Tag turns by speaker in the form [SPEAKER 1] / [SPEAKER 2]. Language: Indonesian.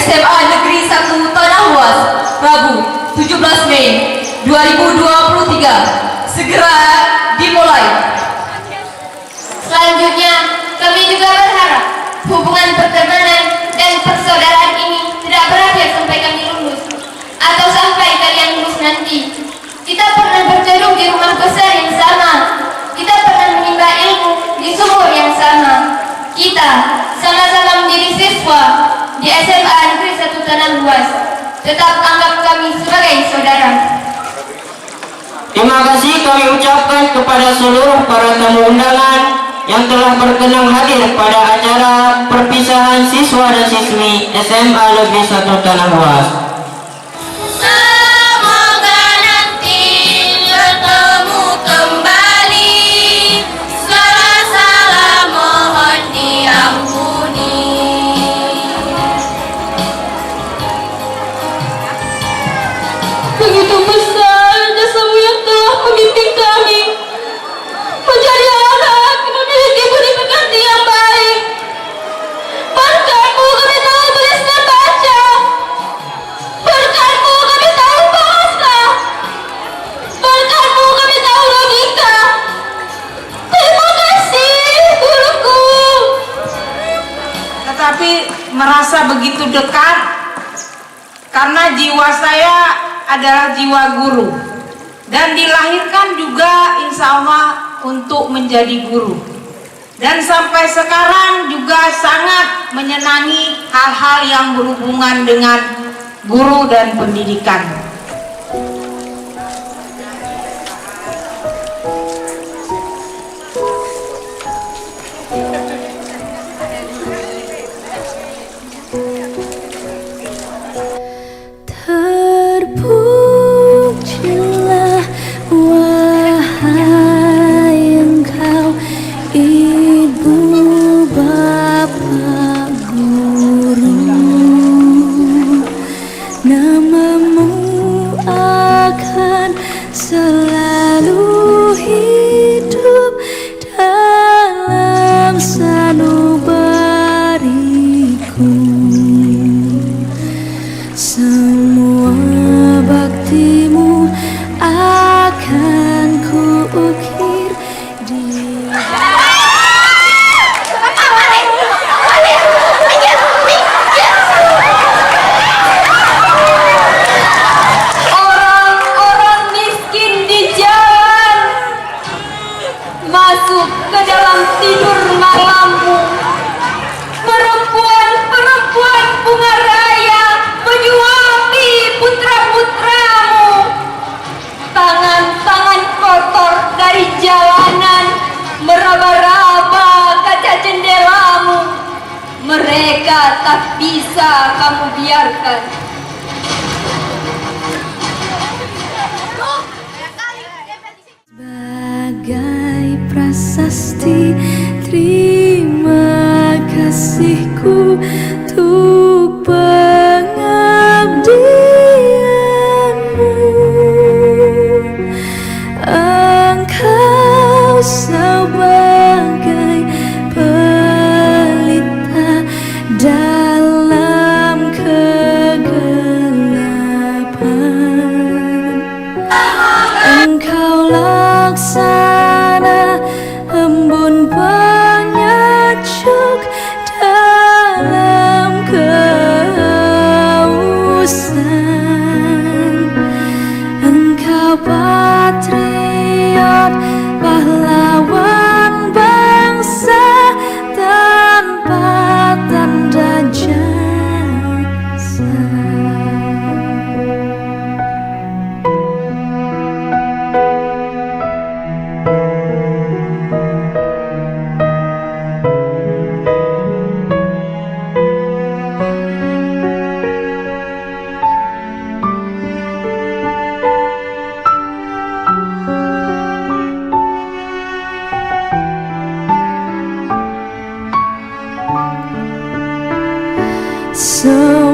[SPEAKER 1] SMA Negeri 1 Tanah Luas, Rabu 17 Mei 2023. Segera dimulai.
[SPEAKER 2] Selanjutnya, kami juga berharap hubungan pertemanan dan persaudaraan ini tidak berakhir sampai kami lulus atau sampai kalian lulus nanti. Kita pernah berteduh di rumah besar yang sama. Kita pernah menimba ilmu di sumur yang sama. Kita sama-sama menjadi siswa di SMA Negeri 1 Tanah Luas. Tetap anggap kami sebagai saudara.
[SPEAKER 3] Terima kasih kami ucapkan kepada seluruh para tamu undangan yang telah berkenan hadir pada acara perpisahan siswa dan siswi SMA Negeri 1 Tanah Luas.
[SPEAKER 2] Semoga nanti bertemu kembali. Salah-salah mohon diampuni.
[SPEAKER 1] Begitu besar jasamu yang telah membimbing kami menjadi anak memiliki budi pekerti yang baik. Berkatmu kami tahu tulis dan baca. Berkatmu kami tahu bahasa. Berkatmu kami tahu logika. Terima kasih guruku.
[SPEAKER 4] Tetapi merasa begitu dekat karena jiwa saya adalah jiwa guru dan dilahirkan juga insya Allah untuk menjadi guru, dan sampai sekarang juga sangat menyenangi hal-hal yang berhubungan dengan guru dan pendidikan.
[SPEAKER 5] Terpujilah wahai engkau ibu bapa guru, namamu akan selalu hidup dalam sanubariku. Semua baktimu akan kuukir di
[SPEAKER 1] Orang-orang miskin di jalan masuk ke dalam tidur malammu. Perempuan-perempuan bunga raya menyuapi putra-putramu. Tangan-tangan kotor dari jalanan meraba-raba kaca jendelamu. Mereka tak bisa kamu biarkan.
[SPEAKER 5] Sebagai prasasti terima kasihku untuk pengabdianmu. Engkau sebagai pelita dalam kegelapan. Engkau laksana embun penyacuk dalam kehausan. Engkau patriot pahlawan bangsa tanpa tanda jasa. So